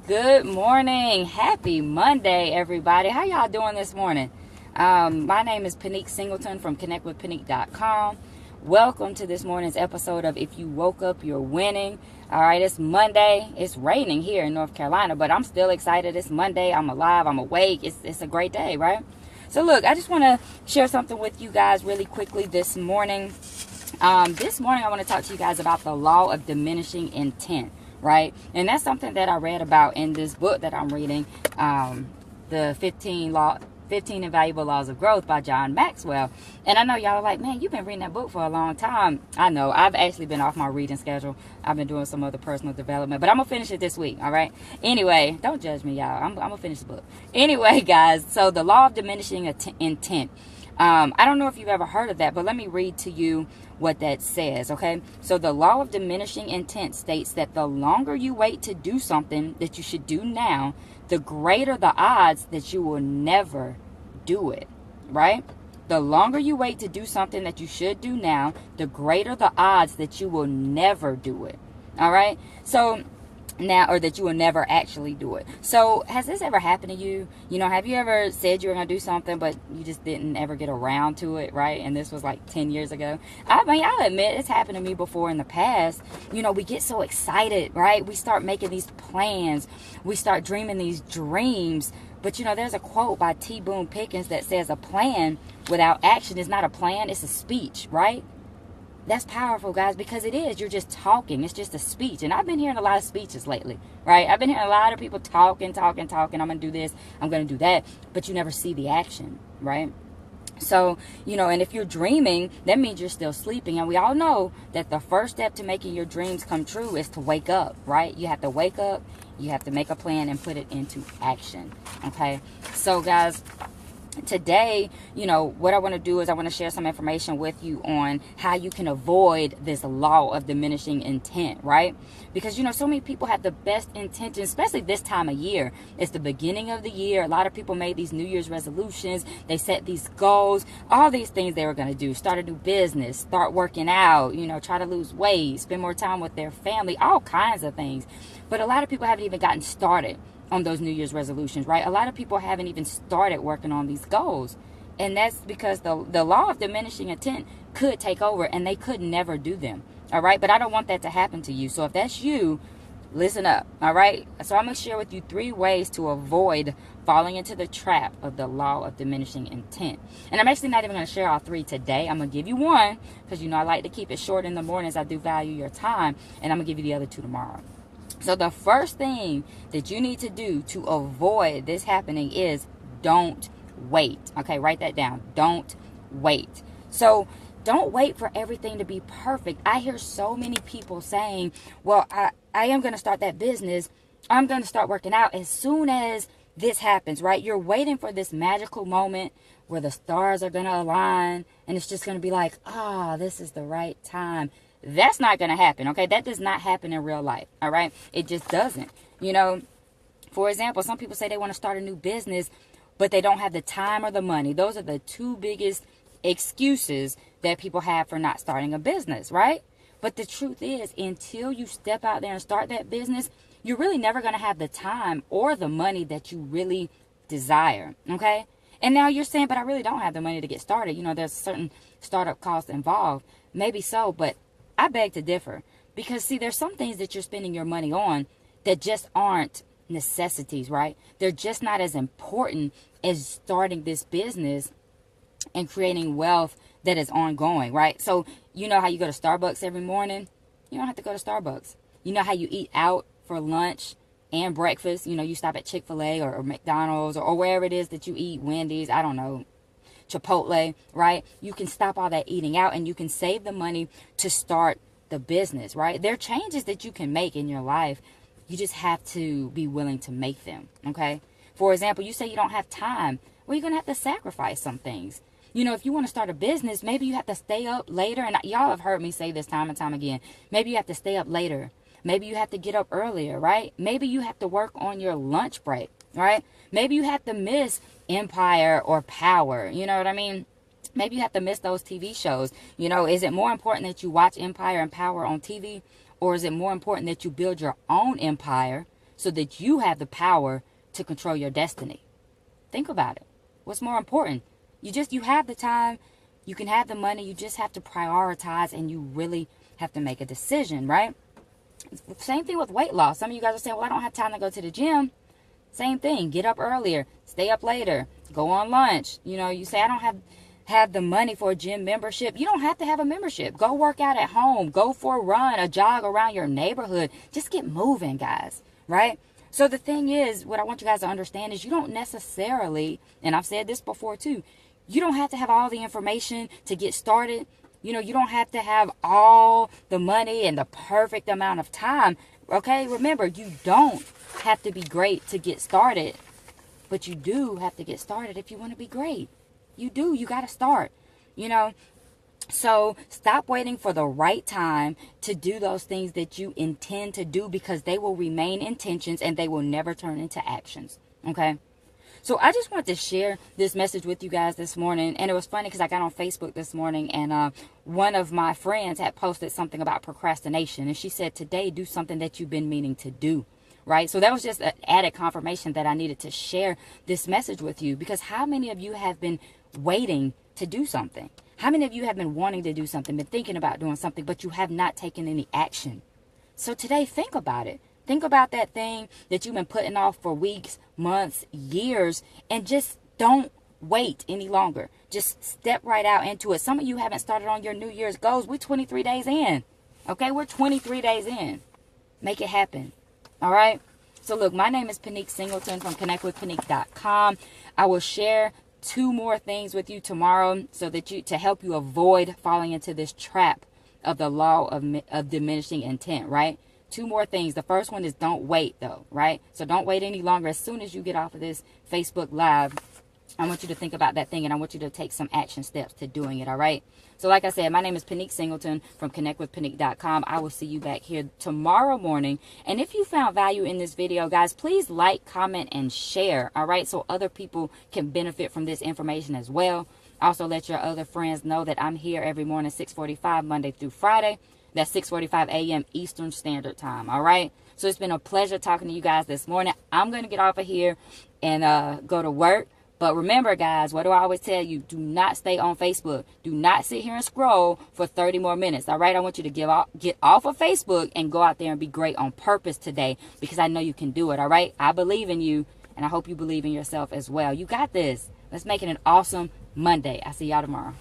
Good morning. Happy Monday, everybody. How y'all doing this morning? My name is Pinique Singleton from connectwithpinique.com. Welcome to this morning's episode of If You Woke Up, You're Winning. All right, it's Monday. It's raining here in North Carolina, but I'm still excited. It's Monday. I'm alive. I'm awake. It's a great day, right? So look, I just want to share something with you guys really quickly this morning. This morning, I want to talk to you guys about the law of diminishing intent. Right? And that's something that I read about in this book that I'm reading, the 15 Invaluable Laws of Growth by John Maxwell. And I know y'all are like, man, you've been reading that book for a long time. I know. I've actually been off my reading schedule. I've been doing some other personal development, but I'm going to finish it this week, all right? Anyway, don't judge me, y'all. I'm going to finish the book. Anyway, guys, so the law of diminishing intent. I don't know if you've ever heard of that, but let me read to you what that says, okay? So the law of diminishing intent states that the longer you wait to do something that you should do now, the greater the odds that you will never do it, right? The longer you wait to do something that you should do now, the greater the odds that you will never do it, all right? So now, or that you will never actually do it. So has this ever happened to you? You know, have you ever said you were going to do something, but you just didn't ever get around to it, right? And this was like 10 years ago. I mean, I'll admit it's happened to me before in the past. You know, we get so excited, right? We start making these plans. We start dreaming these dreams. But, you know, there's a quote by T. Boone Pickens that says a plan without action is not a plan, it's a speech, right? That's powerful, guys, because it is. You're just talking. It's just a speech. And I've been hearing a lot of speeches lately, right? I've been hearing a lot of people talking. I'm going to do this. I'm going to do that. But you never see the action, right? So, you know, and if you're dreaming, that means you're still sleeping. And we all know that the first step to making your dreams come true is to wake up, right? You have to wake up. You have to make a plan and put it into action, okay? So, guys, today, you know, what I want to do is I want to share some information with you on how you can avoid this law of diminishing intent, right? Because, you know, so many people have the best intentions, especially this time of year. It's the beginning of the year. A lot of people made these New Year's resolutions. They set these goals, all these things they were going to do. Start a new business, start working out, you know, try to lose weight, spend more time with their family, all kinds of things. But a lot of people haven't even gotten started on those New Year's resolutions, right? A lot of people haven't even started working on these goals. And that's because the law of diminishing intent could take over and they could never do them. All right. But I don't want that to happen to you. So if that's you, listen up. All right. So I'm going to share with you 3 ways to avoid falling into the trap of the law of diminishing intent. And I'm actually not even going to share all 3 today. I'm going to give you one because, you know, I like to keep it short in the mornings. I do value your time. And I'm going to give you the other 2 tomorrow. So the first thing that you need to do to avoid this happening is don't wait. Okay, write that down. Don't wait. So don't wait for everything to be perfect. I hear so many people saying, well, I am going to start that business. I'm going to start working out as soon as this happens, right? You're waiting for this magical moment where the stars are going to align and it's just going to be like, this is the right time. That's not going to happen, okay? That does not happen in real life, all right? It just doesn't. You know, for example, some people say they want to start a new business, but they don't have the time or the money. Those are the 2 biggest excuses that people have for not starting a business, right? But the truth is, until you step out there and start that business, you're really never going to have the time or the money that you really desire, okay? And now you're saying, but I really don't have the money to get started. You know, there's certain startup costs involved. Maybe so, but I beg to differ because, see, there's some things that you're spending your money on that just aren't necessities, right? They're just not as important as starting this business and creating wealth that is ongoing, right? So you know how you go to Starbucks every morning? You don't have to go to Starbucks. You know how you eat out for lunch and breakfast? You know, you stop at Chick-fil-A or McDonald's or wherever it is that you eat, Wendy's, I don't know, Chipotle, right? You can stop all that eating out and you can save the money to start the business, right? There are changes that you can make in your life. You just have to be willing to make them, okay? For example, you say you don't have time. Well, you're going to have to sacrifice some things. You know, if you want to start a business, maybe you have to stay up later. And y'all have heard me say this time and time again. Maybe you have to stay up later. Maybe you have to get up earlier, right? Maybe you have to work on your lunch break, right? Maybe you have to miss Empire or Power. You know what I mean? Maybe you have to miss those TV shows. You know, is it more important that you watch Empire and Power on TV? Or is it more important that you build your own empire so that you have the power to control your destiny. Think about it. What's more important? You have the time, you can have the money, you just have to prioritize, and you really have to make a decision, right? Same thing with weight loss. Some of you guys are saying, well, I don't have time to go to the gym. Same thing. Get up earlier, stay up later, go on lunch. You say, I don't have the money for a gym membership. You don't have to have a membership. Go work out at home. Go for a run, a jog around your neighborhood. Just get moving, guys, right? So the thing is, what I want you guys to understand is you don't necessarily, and I've said this before too, you don't have to have all the information to get started. You don't have to have all the money and the perfect amount of time. Okay, remember, you don't have to be great to get started, but you do have to get started if you want to be great. You do. You got to start, So stop waiting for the right time to do those things that you intend to do, because they will remain intentions and they will never turn into actions. Okay. So I just wanted to share this message with you guys this morning. And it was funny because I got on Facebook this morning, and one of my friends had posted something about procrastination. And she said, today, do something that you've been meaning to do. Right. So that was just an added confirmation that I needed to share this message with you, because how many of you have been waiting to do something? How many of you have been wanting to do something, been thinking about doing something, but you have not taken any action? So today, think about it. Think about that thing that you've been putting off for weeks, months, years, and just don't wait any longer. Just step right out into it. Some of you haven't started on your New Year's goals. We're 23 days in. Okay, we're 23 days in. Make it happen. All right. So look, my name is Pinique Singleton from connectwithpinique.com. I will share 2 more things with you tomorrow to help you avoid falling into this trap of the law of diminishing intent, right? 2 more things. The first one is don't wait, though, right? So don't wait any longer. As soon as you get off of this Facebook Live, I want you to think about that thing, and I want you to take some action steps to doing it, all right? So like I said, my name is Pinique Singleton from connectwithpinique.com. I will see you back here tomorrow morning. And if you found value in this video, guys, please like, comment, and share, all right? So other people can benefit from this information as well. Also, let your other friends know that I'm here every morning, 6:45, Monday through Friday. That's 6:45 a.m. Eastern Standard Time, all right? So it's been a pleasure talking to you guys this morning. I'm going to get off of here and go to work. But remember, guys, what do I always tell you? Do not stay on Facebook. Do not sit here and scroll for 30 more minutes, all right? I want you to get off of Facebook and go out there and be great on purpose today, because I know you can do it, all right? I believe in you, and I hope you believe in yourself as well. You got this. Let's make it an awesome Monday. I'll see y'all tomorrow.